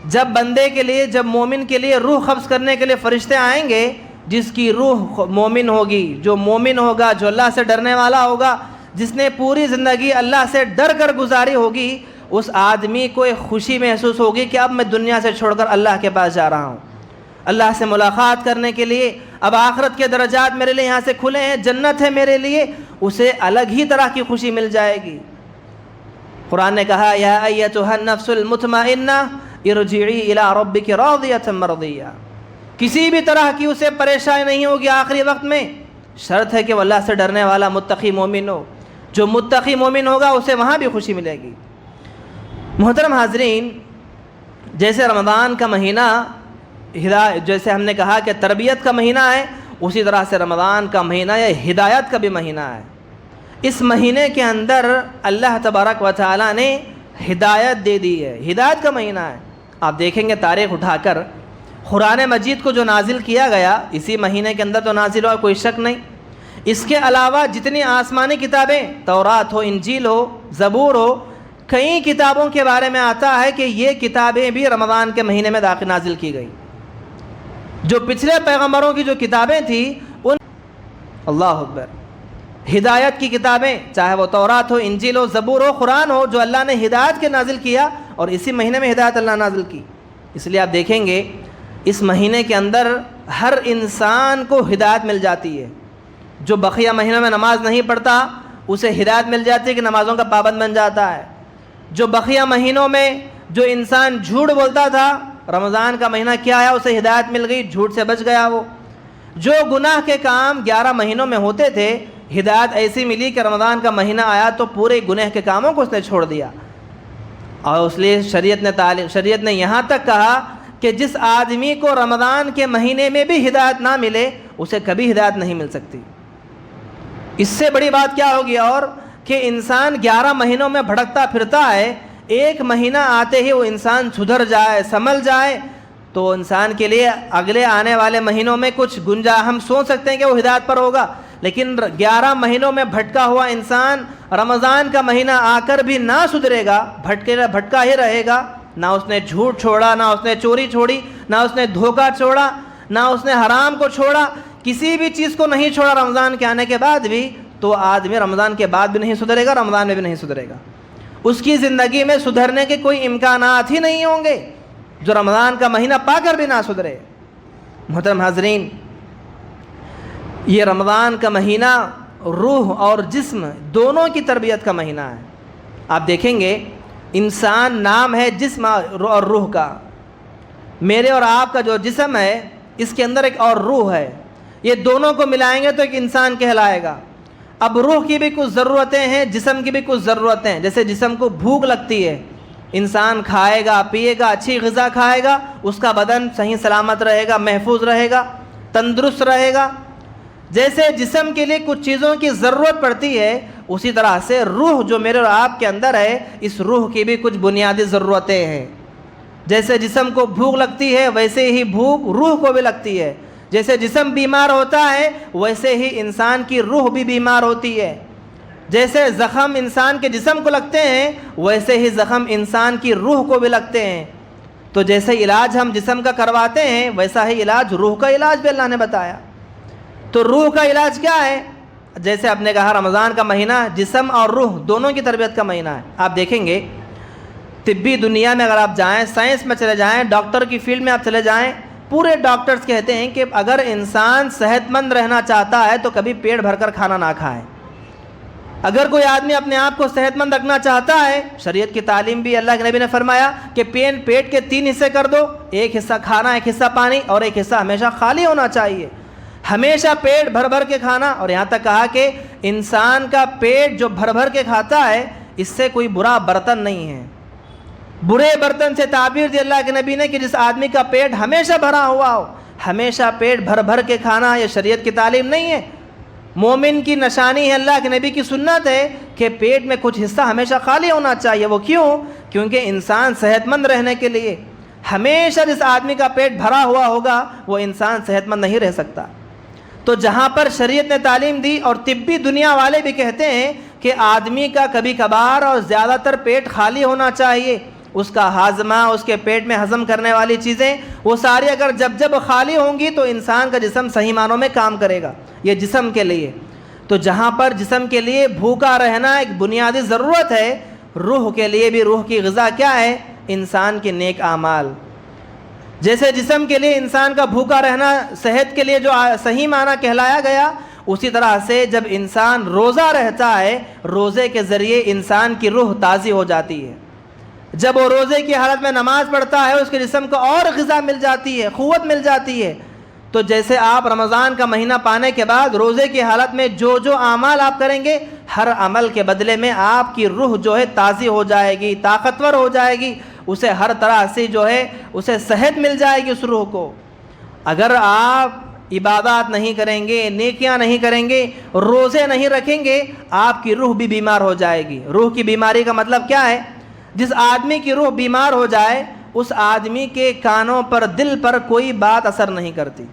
جب بندے کے لیے، جب مومن کے لیے روح قبض کرنے کے لیے فرشتے آئیں گے، جس کی روح مومن ہوگی، جو مومن ہوگا، جو اللہ سے ڈرنے والا ہوگا، جس نے پوری زندگی اللہ سے ڈر کر گزاری ہوگی، اس آدمی کو ایک خوشی محسوس ہوگی کہ اب میں دنیا سے چھوڑ کر اللہ کے پاس جا رہا ہوں، اللہ سے ملاقات کرنے کے لیے۔ اب آخرت کے درجات میرے لیے یہاں سے کھلے ہیں، جنت ہے میرے لیے، اسے الگ ہی طرح کی خوشی مل جائے گی۔ قرآن نے کہا یا ایتھا النفس المطمئنہ ارجعی الی ربک راضیۃ مرضیہ۔ کسی بھی طرح کی اسے پریشانی نہیں ہوگی آخری وقت میں، شرط ہے کہ وہ اللہ سے ڈرنے والا متقی مومن ہو۔ جو متقی مومن ہوگا اسے وہاں بھی خوشی ملے گی۔ محترم حاضرین، جیسے رمضان کا مہینہ جیسے ہم نے کہا کہ تربیت کا مہینہ ہے، اسی طرح سے رمضان کا مہینہ یہ ہدایت کا بھی مہینہ ہے۔ اس مہینے کے اندر اللہ تبارک و تعالیٰ نے ہدایت دے دی ہے، ہدایت کا مہینہ ہے۔ آپ دیکھیں گے تاریخ اٹھا کر، قرآن مجید کو جو نازل کیا گیا اسی مہینے کے اندر تو نازل ہوا، کوئی شک نہیں۔ اس کے علاوہ جتنی آسمانی کتابیں، تورات ہو، انجیل ہو، زبور ہو، کئی کتابوں کے بارے میں آتا ہے کہ یہ کتابیں بھی رمضان کے مہینے میں نازل کی گئی۔ جو پچھلے پیغمبروں کی جو کتابیں تھیں، ان اللہ اکبر، ہدایت کی کتابیں، چاہے وہ تورات ہو، انجیل ہو، زبور ہو، قرآن ہو، جو اللہ نے ہدایت کے نازل کیا، اور اسی مہینے میں ہدایت اللہ نازل کی۔ اس لیے آپ دیکھیں گے اس مہینے کے اندر ہر انسان کو ہدایت مل جاتی ہے۔ جو بقیہ مہینوں میں نماز نہیں پڑھتا اسے ہدایت مل جاتی ہے کہ نمازوں کا پابند بن جاتا ہے۔ جو بقیہ مہینوں میں جو انسان جھوٹ بولتا تھا، رمضان کا مہینہ کیا آیا اسے ہدایت مل گئی، جھوٹ سے بچ گیا وہ۔ جو گناہ کے کام 11 مہینوں میں ہوتے تھے، ہدایت ایسی ملی کہ رمضان کا مہینہ آیا تو پورے گناہ کے کاموں کو اس نے چھوڑ دیا۔ اور اس لیے شریعت نے یہاں تک کہا کہ جس آدمی کو رمضان کے مہینے میں بھی ہدایت نہ ملے اسے کبھی ہدایت نہیں مل سکتی۔ اس سے بڑی بات کیا ہوگی اور کہ انسان 11 مہینوں میں بھٹکتا پھرتا ہے، ایک مہینہ آتے ہی وہ انسان سدھر جائے، سنبھل جائے، تو انسان کے لیے اگلے آنے والے مہینوں میں کچھ گنجائش، ہم سوچ سکتے ہیں کہ وہ ہدایت پر ہوگا، لیکن 11 مہینوں میں بھٹکا ہوا انسان رمضان کا مہینہ آ کر بھی نہ سدھرے گا، بھٹکا ہی رہے گا۔ نہ اس نے جھوٹ چھوڑا، نہ اس نے چوری چھوڑی، نہ اس نے دھوکہ چھوڑا، نہ اس نے حرام کو چھوڑا، کسی بھی چیز کو نہیں چھوڑا رمضان کے آنے کے بعد بھی، تو آدمی رمضان کے بعد بھی نہیں سدھرے گا، رمضان میں بھی نہیں سدھرے گا۔ اس کی زندگی میں سدھرنے کے کوئی امکانات ہی نہیں ہوں گے جو رمضان کا مہینہ پا کر بھی نہ سدھرے۔ محترم حاضرین، یہ رمضان کا مہینہ روح اور جسم دونوں کی تربیت کا مہینہ ہے۔ آپ دیکھیں گے انسان نام ہے جسم اور روح کا۔ میرے اور آپ کا جو جسم ہے اس کے اندر ایک اور روح ہے، یہ دونوں کو ملائیں گے تو ایک انسان کہلائے گا۔ اب روح کی بھی کچھ ضرورتیں ہیں، جسم کی بھی کچھ ضرورتیں ہیں۔ جیسے جسم کو بھوک لگتی ہے، انسان کھائے گا، پیے گا، اچھی غذا کھائے گا، اس کا بدن صحیح سلامت رہے گا، محفوظ رہے گا، تندرست رہے گا۔ جیسے جسم کے لیے کچھ چیزوں کی ضرورت پڑتی ہے، اسی طرح سے روح جو میرے اور آپ کے اندر ہے، اس روح کی بھی کچھ بنیادی ضرورتیں ہیں۔ جیسے جسم کو بھوک لگتی ہے ویسے ہی بھوک روح کو بھی لگتی ہے۔ جیسے جسم بیمار ہوتا ہے ویسے ہی انسان کی روح بھی بیمار ہوتی ہے۔ جیسے زخم انسان کے جسم کو لگتے ہیں ویسے ہی زخم انسان کی روح کو بھی لگتے ہیں۔ تو جیسے علاج ہم جسم کا کرواتے ہیں ویسا ہی علاج روح کا علاج بھی اللہ نے بتایا۔ تو روح کا علاج کیا ہے؟ جیسے آپ نے کہا رمضان کا مہینہ جسم اور روح دونوں کی تربیت کا مہینہ ہے۔ آپ دیکھیں گے طبی دنیا میں اگر آپ جائیں، سائنس میں چلے جائیں، ڈاکٹر کی فیلڈ میں آپ چلے جائیں، پورے ڈاکٹرز کہتے ہیں کہ اگر انسان صحت مند رہنا چاہتا ہے تو کبھی پیٹ بھر کر کھانا نہ کھائے۔ اگر کوئی آدمی اپنے آپ کو صحت مند رکھنا چاہتا ہے، شریعت کی تعلیم بھی اللہ کے نبی نے فرمایا کہ پیٹ کے 3 حصے کر دو، ایک حصہ کھانا، ایک حصہ پانی، اور ایک حصہ ہمیشہ خالی ہونا چاہیے۔ ہمیشہ پیٹ بھر بھر کے کھانا، اور یہاں تک کہا کہ انسان کا پیٹ جو بھر بھر کے کھاتا ہے اس سے کوئی برا برتن نہیں ہے۔ برے برتن سے تعبیر دی اللہ کے نبی نے کہ جس آدمی کا پیٹ ہمیشہ بھرا ہوا ہو، ہمیشہ پیٹ بھر بھر کے کھانا، یہ شریعت کی تعلیم نہیں ہے۔ مومن کی نشانی ہے، اللہ کے نبی کی سنت ہے کہ پیٹ میں کچھ حصہ ہمیشہ خالی ہونا چاہیے۔ وہ کیوں؟ کیونکہ انسان صحت مند رہنے کے لیے، ہمیشہ جس آدمی کا پیٹ بھرا ہوا ہوگا وہ انسان صحت مند نہیں رہ سکتا۔ تو جہاں پر شریعت نے تعلیم دی اور طبی دنیا والے بھی کہتے ہیں کہ آدمی کا کبھی کبھار اور زیادہ تر پیٹ خالی ہونا چاہیے، اس کا ہاضمہ، اس کے پیٹ میں ہضم کرنے والی چیزیں وہ ساری اگر جب خالی ہوں گی تو انسان کا جسم صحیح معنوں میں کام کرے گا، یہ جسم کے لیے۔ تو جہاں پر جسم کے لیے بھوکا رہنا ایک بنیادی ضرورت ہے، روح کے لیے بھی روح کی غذا کیا ہے؟ انسان کے نیک اعمال۔ جیسے جسم کے لیے انسان کا بھوکا رہنا صحت کے لیے جو صحیح معنی کہلایا گیا، اسی طرح سے جب انسان روزہ رہتا ہے، روزے کے ذریعے انسان کی روح تازی ہو جاتی ہے۔ جب وہ روزے کی حالت میں نماز پڑھتا ہے، اس کے جسم کو اور غذا مل جاتی ہے، قوت مل جاتی ہے۔ تو جیسے آپ رمضان کا مہینہ پانے کے بعد روزے کی حالت میں جو اعمال آپ کریں گے، ہر عمل کے بدلے میں آپ کی روح جو ہے تازی ہو جائے گی، طاقتور ہو جائے گی، اسے ہر طرح سے جو ہے اسے صحت مل جائے گی اس روح کو۔ اگر آپ عبادات نہیں کریں گے، نیکیاں نہیں کریں گے، روزے نہیں رکھیں گے، آپ کی روح بھی بیمار ہو جائے گی۔ روح کی بیماری کا مطلب کیا ہے؟ جس آدمی کی روح بیمار ہو جائے، اس آدمی کے کانوں پر، دل پر کوئی بات اثر نہیں کرتی۔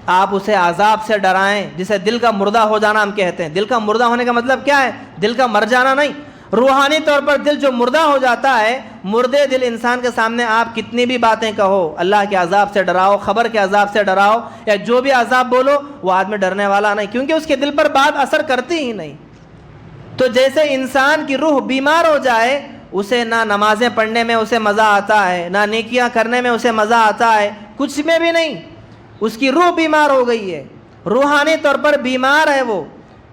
آپ اسے عذاب سے ڈرائیں، جسے دل کا مردہ ہو جانا ہم کہتے ہیں۔ دل کا مردہ ہونے کا مطلب کیا ہے؟ دل کا مر جانا نہیں، روحانی طور پر دل جو مردہ ہو جاتا ہے، مردے دل انسان کے سامنے آپ کتنی بھی باتیں کہو، اللہ کے عذاب سے ڈراؤ، خبر کے عذاب سے ڈراؤ، یا جو بھی عذاب بولو، وہ آدمی ڈرنے والا نہیں، کیونکہ اس کے دل پر بات اثر کرتی ہی نہیں۔ تو جیسے انسان کی روح بیمار ہو جائے، اسے نہ نمازیں پڑھنے میں اسے مزہ آتا ہے، نہ نیکیاں کرنے میں اسے مزہ آتا ہے، کچھ میں بھی نہیں، اس کی روح بیمار ہو گئی ہے، روحانی طور پر بیمار ہے وہ۔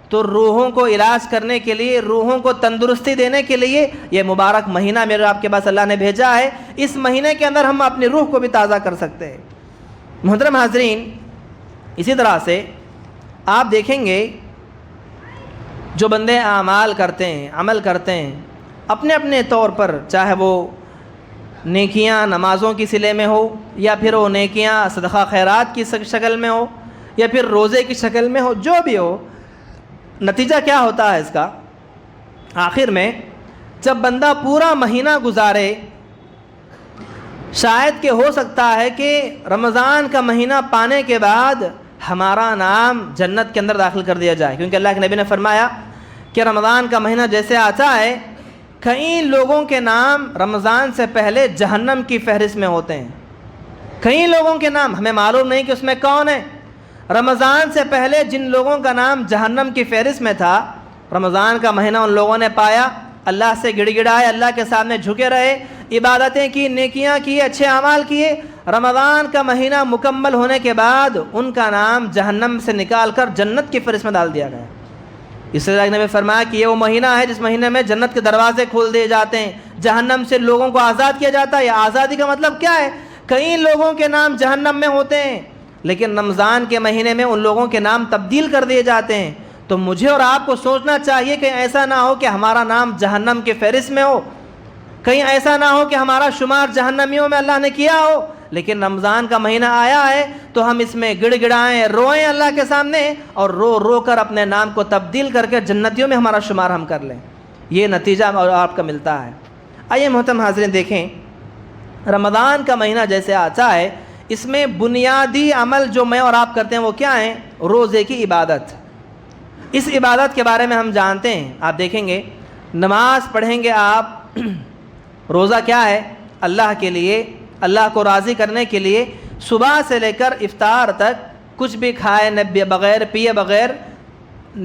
تو روحوں کو علاج کرنے کے لیے، روحوں کو تندرستی دینے کے لیے یہ مبارک مہینہ میرے آپ کے پاس اللہ نے بھیجا ہے۔ اس مہینے کے اندر ہم اپنی روح کو بھی تازہ کر سکتے ہیں۔ محترم حاضرین، اسی طرح سے آپ دیکھیں گے جو بندے اعمال کرتے ہیں، عمل کرتے ہیں اپنے اپنے طور پر، چاہے وہ نیکیاں نمازوں کی صلے میں ہو، یا پھر وہ نیکیاں صدقہ خیرات کی شکل میں ہو، یا پھر روزے کی شکل میں ہو، جو بھی ہو، نتیجہ کیا ہوتا ہے اس کا؟ آخر میں جب بندہ پورا مہینہ گزارے، شاید کہ ہو سکتا ہے کہ رمضان کا مہینہ پانے کے بعد ہمارا نام جنت کے اندر داخل کر دیا جائے، کیونکہ اللہ کے نبی نے فرمایا کہ رمضان کا مہینہ جیسے آتا ہے، کئی لوگوں کے نام رمضان سے پہلے جہنم کی فہرست میں ہوتے ہیں۔ کئی لوگوں کے نام ہمیں معلوم نہیں کہ اس میں کون ہے۔ رمضان سے پہلے جن لوگوں کا نام جہنم کی فہرست میں تھا، رمضان کا مہینہ ان لوگوں نے پایا، اللہ سے گڑ گڑائے، اللہ کے سامنے جھکے رہے، عبادتیں کی، نیکیاں کی، اچھے اعمال کیے۔ رمضان کا مہینہ مکمل ہونے کے بعد ان کا نام جہنم سے نکال کر جنت کی فہرست میں ڈال دیا گیا۔ اس لیے اللہ نے فرمایا کہ یہ وہ مہینہ ہے جس مہینے میں جنت کے دروازے کھول دیے جاتے ہیں، جہنم سے لوگوں کو آزاد کیا جاتا ہے۔ یہ آزادی کا مطلب کیا ہے؟ کئی لوگوں کے نام جہنم میں ہوتے ہیں، لیکن رمضان کے مہینے میں ان لوگوں کے نام تبدیل کر دیے جاتے ہیں۔ تو مجھے اور آپ کو سوچنا چاہیے کہ ایسا نہ ہو کہ ہمارا نام جہنم کے فہرست میں ہو، کہیں ایسا نہ ہو کہ ہمارا شمار جہنمیوں میں اللہ نے کیا ہو۔ لیکن رمضان کا مہینہ آیا ہے تو ہم اس میں گڑ گڑائیں، روئیں اللہ کے سامنے، اور رو رو کر اپنے نام کو تبدیل کر کے جنتیوں میں ہمارا شمار ہم کر لیں۔ یہ نتیجہ آپ کا ملتا ہے۔ آئیے محترم حاضرین، دیکھیں رمضان کا مہینہ جیسے آتا ہے، اس میں بنیادی عمل جو میں اور آپ کرتے ہیں وہ کیا ہیں؟ روزے کی عبادت۔ اس عبادت کے بارے میں ہم جانتے ہیں، آپ دیکھیں گے نماز پڑھیں گے آپ، روزہ کیا ہے؟ اللہ کے لیے، اللہ کو راضی کرنے کے لیے صبح سے لے کر افطار تک کچھ بھی کھائے نہ بغیر، پیے بغیر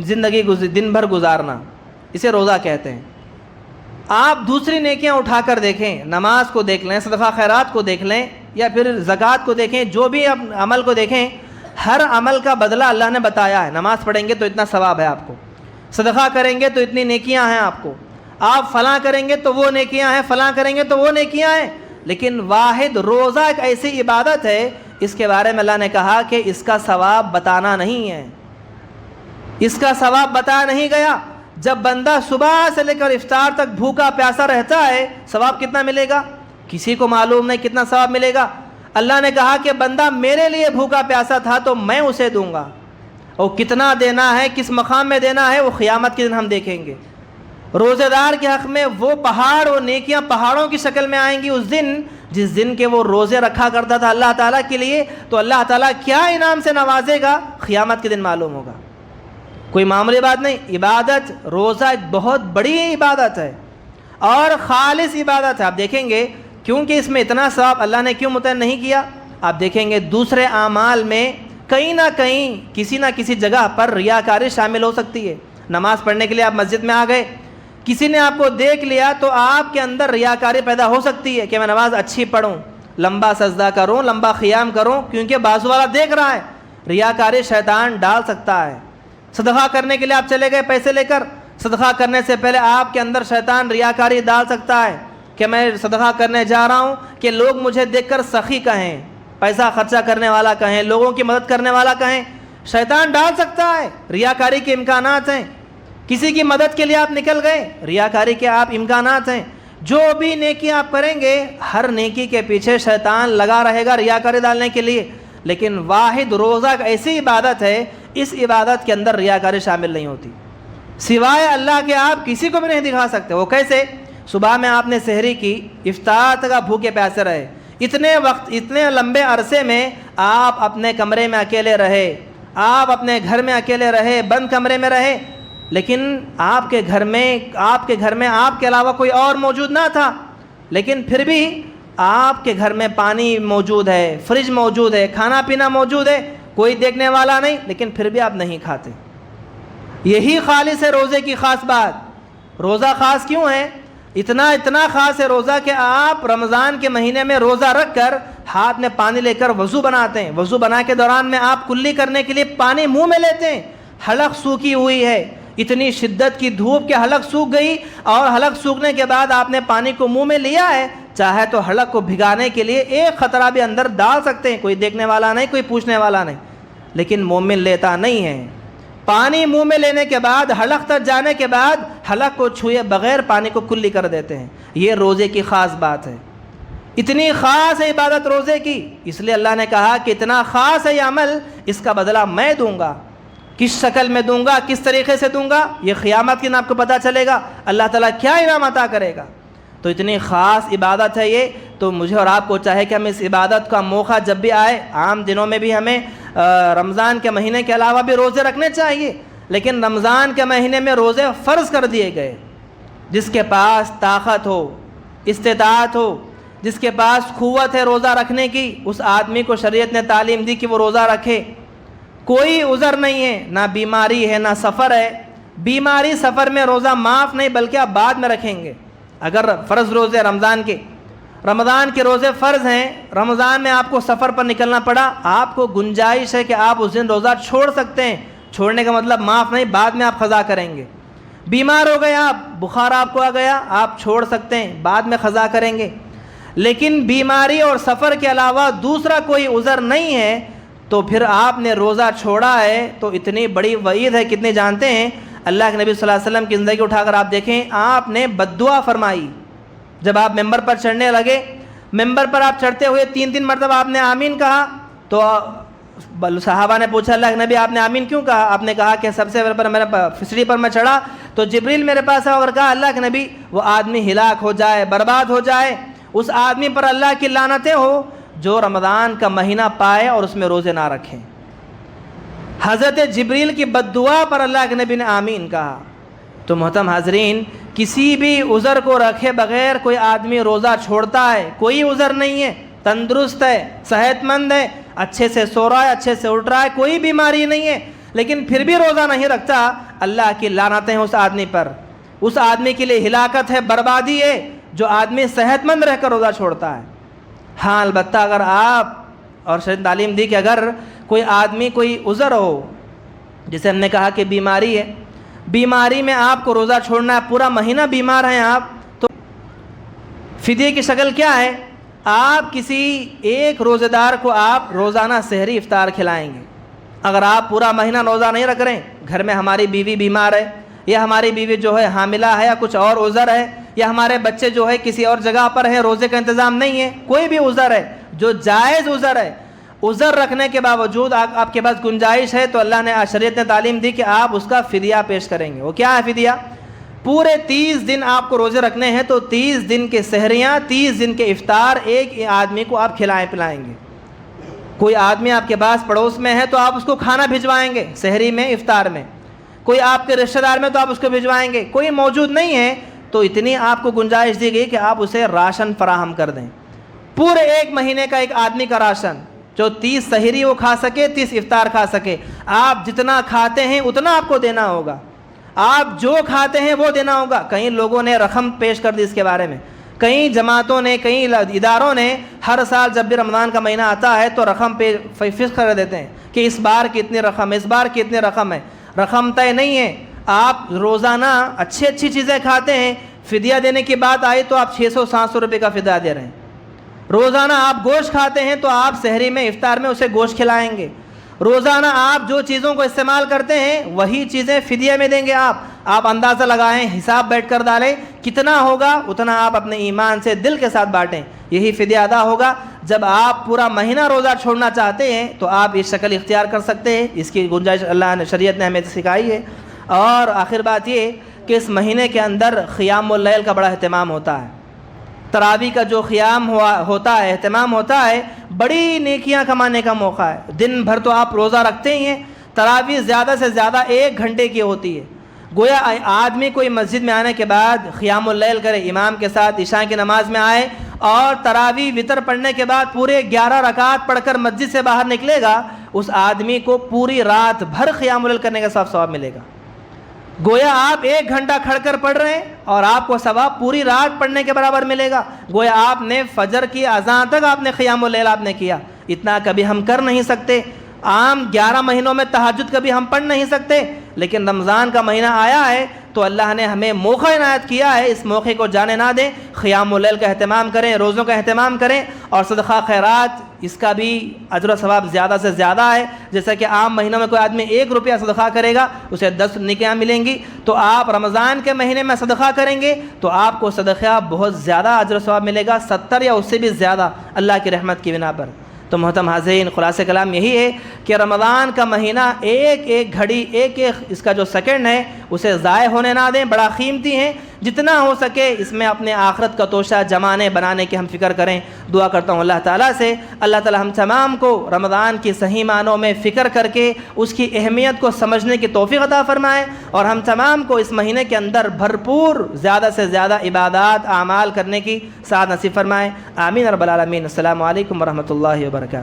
زندگی دن بھر گزارنا، اسے روزہ کہتے ہیں۔ آپ دوسری نیکیاں اٹھا کر دیکھیں، نماز کو دیکھ لیں، صدقہ خیرات کو دیکھ لیں، یا پھر زکوٰۃ کو دیکھیں، جو بھی عمل کو دیکھیں، ہر عمل کا بدلہ اللہ نے بتایا ہے۔ نماز پڑھیں گے تو اتنا ثواب ہے آپ کو، صدقہ کریں گے تو اتنی نیکیاں ہیں آپ کو، آپ فلاں کریں گے تو وہ نیکیاں ہیں، فلاں کریں گے تو وہ نیکیاں ہیں۔ لیکن واحد روزہ ایک ایسی عبادت ہے، اس کے بارے میں اللہ نے کہا کہ اس کا ثواب بتانا نہیں ہے، اس کا ثواب بتایا نہیں گیا۔ جب بندہ صبح سے لے کر افطار تک بھوکا پیاسا رہتا ہے، ثواب کتنا ملے گا؟ کسی کو معلوم نہیں کتنا ثواب ملے گا۔ اللہ نے کہا کہ بندہ میرے لیے بھوکا پیاسا تھا تو میں اسے دوں گا، اور کتنا دینا ہے، کس مقام میں دینا ہے، وہ قیامت کے دن ہم دیکھیں گے۔ روزے دار کے حق میں وہ پہاڑ، وہ نیکیاں پہاڑوں کی شکل میں آئیں گی۔ اس دن جس دن کے وہ روزے رکھا کرتا تھا اللہ تعالیٰ کے لیے، تو اللہ تعالیٰ کیا انعام سے نوازے گا قیامت کے دن معلوم ہوگا۔ کوئی معمولی بات نہیں، عبادت روزہ ایک بہت بڑی عبادت ہے اور خالص عبادت ہے۔ آپ دیکھیں گے کیونکہ اس میں اتنا ثواب اللہ نے کیوں متعین نہیں کیا، آپ دیکھیں گے دوسرے اعمال میں کہیں نہ کہیں کسی نہ کسی جگہ پر ریاکاری شامل ہو سکتی ہے۔ نماز پڑھنے کے لیے آپ مسجد میں آ گئے، کسی نے آپ کو دیکھ لیا تو آپ کے اندر ریاکاری پیدا ہو سکتی ہے کہ میں نماز اچھی پڑھوں، لمبا سجدہ کروں، لمبا قیام کروں، کیونکہ بازو والا دیکھ رہا ہے۔ ریاکاری شیطان ڈال سکتا ہے۔ صدقہ کرنے کے لیے آپ چلے گئے پیسے لے کر، صدقہ کرنے سے پہلے آپ کے اندر شیطان ریاکاری ڈال سکتا ہے کہ میں صدقہ کرنے جا رہا ہوں کہ لوگ مجھے دیکھ کر سخی کہیں، پیسہ خرچہ کرنے والا کہیں، لوگوں کی مدد کرنے والا کہیں۔ شیطان ڈال سکتا ہے، ریاکاری کے امکانات ہیں۔ کسی کی مدد کے لیے آپ نکل گئے، ریاکاری کے آپ امکانات ہیں۔ جو بھی نیکی آپ کریں گے ہر نیکی کے پیچھے شیطان لگا رہے گا ریاکاری ڈالنے کے لیے۔ لیکن واحد روزہ ایک ایسی عبادت ہے، اس عبادت کے اندر ریاکاری شامل نہیں ہوتی، سوائے اللہ کے آپ کسی کو بھی نہیں دکھا سکتے۔ وہ کیسے؟ صبح میں آپ نے سحری کی، افطار تک آپ بھوکے پیاسے رہے، اتنے وقت اتنے لمبے عرصے میں آپ اپنے کمرے میں اکیلے رہے، آپ اپنے گھر میں اکیلے رہے، بند کمرے میں رہے، لیکن آپ کے گھر میں آپ کے علاوہ کوئی اور موجود نہ تھا، لیکن پھر بھی آپ کے گھر میں پانی موجود ہے، فریج موجود ہے، کھانا پینا موجود ہے، کوئی دیکھنے والا نہیں، لیکن پھر بھی آپ نہیں کھاتے۔ یہی خالص ہے روزے کی خاص بات۔ روزہ خاص کیوں ہے؟ اتنا خاص ہے روزہ کہ آپ رمضان کے مہینے میں روزہ رکھ کر ہاتھ میں پانی لے کر وضو بناتے ہیں، وضو بنا کے دوران میں آپ کلی کرنے کے لیے پانی منہ میں لیتے ہیں، حلق سوکھی ہوئی ہے، اتنی شدت کی دھوپ کہ حلق سوکھ گئی، اور حلق سوکھنے کے بعد آپ نے پانی کو منہ میں لیا ہے، چاہے تو حلق کو بھگانے کے لیے ایک خطرہ بھی اندر ڈال سکتے ہیں، کوئی دیکھنے والا نہیں، کوئی پوچھنے والا نہیں، لیکن مومن لیتا نہیں ہے۔ پانی منہ میں لینے کے بعد حلق تک جانے کے بعد حلق کو چھوئے بغیر پانی کو کلی کر دیتے ہیں۔ یہ روزے کی خاص بات ہے، اتنی خاص ہے عبادت روزے کی، اس لیے اللہ نے کہا کہ اتنا خاص ہے یہ عمل، اس کا بدلہ میں دوں گا۔ کس شکل میں دوں گا، کس طریقے سے دوں گا، یہ قیامت کے دن آپ کو پتہ چلے گا اللہ تعالیٰ کیا انعام عطا کرے گا۔ تو اتنی خاص عبادت ہے یہ، تو مجھے اور آپ کو چاہے کہ ہم اس عبادت کا موقع جب بھی آئے، عام دنوں میں بھی ہمیں رمضان کے مہینے کے علاوہ بھی روزے رکھنے چاہیے، لیکن رمضان کے مہینے میں روزے فرض کر دیے گئے۔ جس کے پاس طاقت ہو، استطاعت ہو، جس کے پاس قوت ہے روزہ رکھنے کی، اس آدمی کو شریعت نے تعلیم دی کہ وہ روزہ رکھے۔ کوئی عذر نہیں ہے، نہ بیماری ہے نہ سفر ہے۔ بیماری سفر میں روزہ معاف نہیں، بلکہ آپ بعد میں رکھیں گے۔ اگر فرض روزے رمضان کے روزے فرض ہیں، رمضان میں آپ کو سفر پر نکلنا پڑا، آپ کو گنجائش ہے کہ آپ اس دن روزہ چھوڑ سکتے ہیں، چھوڑنے کا مطلب معاف نہیں، بعد میں آپ قضا کریں گے۔ بیمار ہو گئے آپ، بخار آپ کو آ گیا، آپ چھوڑ سکتے ہیں، بعد میں قضا کریں گے۔ لیکن بیماری اور سفر کے علاوہ دوسرا کوئی عذر نہیں ہے تو پھر آپ نے روزہ چھوڑا ہے تو اتنی بڑی وعید ہے، کتنے جانتے ہیں؟ اللہ کے نبی صلی اللہ علیہ وسلم کی زندگی اٹھا کر آپ دیکھیں، آپ نے بد دعا فرمائی۔ جب آپ ممبر پر چڑھنے لگے، ممبر پر آپ چڑھتے ہوئے 3 مرتبہ آپ نے آمین کہا، تو صحابہ نے پوچھا اللہ کے نبی آپ نے آمین کیوں کہا؟ آپ نے کہا کہ سب سے پہلے میرے پھسڑی پر میں چڑھا تو جبریل میرے پاس آیا اور کہا اللہ کے نبی وہ آدمی ہلاک ہو جائے، برباد ہو جائے، اس آدمی پر اللہ کی لعنتیں ہو جو رمضان کا مہینہ پائے اور اس میں روزے نہ رکھیں۔ حضرت جبریل کی بد دعا پر اللہ کے نبی نے آمین کہا۔ تو محترم حاضرین، کسی بھی عذر کو رکھے بغیر کوئی آدمی روزہ چھوڑتا ہے، کوئی عذر نہیں ہے، تندرست ہے، صحت مند ہے، اچھے سے سو رہا ہے، اچھے سے اٹھ رہا ہے، کوئی بیماری نہیں ہے، لیکن پھر بھی روزہ نہیں رکھتا، اللہ کی لعنتیں ہیں اس آدمی پر۔ اس آدمی کے لیے ہلاکت ہے، بربادی ہے، جو آدمی صحت مند رہ کر روزہ چھوڑتا ہے۔ ہاں البتہ اگر آپ اور شریعت تعلیم دی کہ اگر کوئی آدمی کوئی عذر ہو، جسے ہم نے کہا کہ بیماری ہے، بیماری میں آپ کو روزہ چھوڑنا ہے، پورا مہینہ بیمار ہیں آپ، تو فدیے کی شکل کیا ہے؟ آپ کسی ایک روزہ دار کو آپ روزانہ سحری افطار کھلائیں گے۔ اگر آپ پورا مہینہ روزہ نہیں رکھ رہے ہیں، گھر میں ہماری بیوی بیمار ہے، یا ہماری بیوی جو ہے حاملہ ہے، یا کچھ اور عذر ہے، یا ہمارے بچے جو ہے کسی اور جگہ پر ہے، روزے کا انتظام نہیں ہے، کوئی بھی عذر ہے جو جائز عذر ہے، عذر رکھنے کے باوجود آپ کے پاس گنجائش ہے، تو اللہ نے شریعت نے تعلیم دی کہ آپ اس کا فدیہ پیش کریں گے۔ وہ کیا ہے فدیہ؟ پورے 30 دن آپ کو روزے رکھنے ہیں تو 30 دن کے سحریاں 30 دن کے افطار ایک آدمی کو آپ کھلائیں پلائیں گے. کوئی آدمی آپ کے پاس پڑوس میں ہے تو آپ اس کو کھانا بھجوائیں گے سحری میں افطار میں. کوئی آپ کے رشتہ دار میں تو آپ اس کو بھجوائیں گے. کوئی موجود نہیں ہے تو اتنی آپ کو گنجائش دی گئی کہ آپ اسے راشن فراہم کر دیں. پورے ایک مہینے کا ایک آدمی کا راشن جو 30 سحری وہ کھا سکے 30 افطار کھا سکے. آپ جتنا کھاتے ہیں اتنا آپ کو دینا ہوگا. آپ جو کھاتے ہیں وہ دینا ہوگا. کئی لوگوں نے رقم پیش کر دی اس کے بارے میں. کئی جماعتوں نے کئی اداروں نے ہر سال جب بھی رمضان کا مہینہ آتا ہے تو رقم پہ فکس کر دیتے ہیں کہ اس بار کتنی رقم ہے اس بار کتنی رقم ہے. رقم طے نہیں ہے. آپ روزانہ اچھی چیزیں کھاتے ہیں. فدیہ دینے کی بات آئی تو آپ 600-700 روپے کا فدیہ دے رہے ہیں. روزانہ آپ گوشت کھاتے ہیں تو آپ سحری میں افطار میں اسے گوشت کھلائیں گے. روزانہ آپ جو چیزوں کو استعمال کرتے ہیں وہی چیزیں فدیہ میں دیں گے. آپ اندازہ لگائیں, حساب بیٹھ کر ڈالیں, کتنا ہوگا اتنا آپ اپنے ایمان سے دل کے ساتھ بانٹیں. یہی فدیہ ادا ہوگا. جب آپ پورا مہینہ روزہ چھوڑنا چاہتے ہیں تو آپ یہ شکل اختیار کر سکتے ہیں. اس کی گنجائش اللہ نے شریعت نے ہمیں سکھائی ہے. اور آخر بات یہ کہ اس مہینے کے اندر قیام اللیل کا بڑا اہتمام ہوتا ہے. تراویح کا جو قیام ہوتا ہے اہتمام ہوتا ہے, بڑی نیکیاں کمانے کا موقع ہے. دن بھر تو آپ روزہ رکھتے ہی ہیں. تراویح زیادہ سے زیادہ 1 گھنٹے کی ہوتی ہے. گویا آدمی کوئی مسجد میں آنے کے بعد قیام اللیل کرے, امام کے ساتھ عشاء کی نماز میں آئے اور تراویح وتر پڑھنے کے بعد پورے 11 رکعت پڑھ کر مسجد سے باہر نکلے گا, اس آدمی کو پوری رات بھر قیام اللیل کرنے کا ثواب ملے گا. گویا آپ 1 گھنٹہ کھڑ کر پڑھ رہے ہیں اور آپ کو ثواب پوری رات پڑھنے کے برابر ملے گا. گویا آپ نے فجر کی اذان تک آپ نے قیام اللیل آپ نے کیا. اتنا کبھی ہم کر نہیں سکتے. عام 11 مہینوں میں تہجد کبھی ہم پڑھ نہیں سکتے, لیکن رمضان کا مہینہ آیا ہے تو اللہ نے ہمیں موقع عنایت کیا ہے. اس موقع کو جانے نہ دیں. قیام اللیل کا اہتمام کریں, روزوں کا اہتمام کریں, اور صدقہ خیرات اس کا بھی اجر و ثواب زیادہ سے زیادہ ہے. جیسا کہ عام مہینوں میں کوئی آدمی 1 روپیہ صدقہ کرے گا اسے 10 نیکیاں ملیں گی, تو آپ رمضان کے مہینے میں صدقہ کریں گے تو آپ کو صدقہ بہت زیادہ اجر و ثواب ملے گا, 70 یا اس سے بھی زیادہ اللہ کی رحمت کی بنا پر. تو محترم حاضرین, خلاصہ کلام یہی ہے کہ رمضان کا مہینہ ایک گھڑی ایک اس کا جو سیکنڈ ہے اسے ضائع ہونے نہ دیں. بڑا قیمتی ہیں. جتنا ہو سکے اس میں اپنے آخرت کا توشہ جمانے بنانے کی ہم فکر کریں. دعا کرتا ہوں اللہ تعالیٰ سے, اللہ تعالیٰ ہم تمام کو رمضان کی صحیح معنوں میں فکر کر کے اس کی اہمیت کو سمجھنے کی توفیق عطا فرمائے, اور ہم تمام کو اس مہینے کے اندر بھرپور زیادہ سے زیادہ عبادات اعمال کرنے کی سعادت نصیب فرمائے. آمین رب العالمین. السلام علیکم ورحمۃ اللہ وبرکاتہ.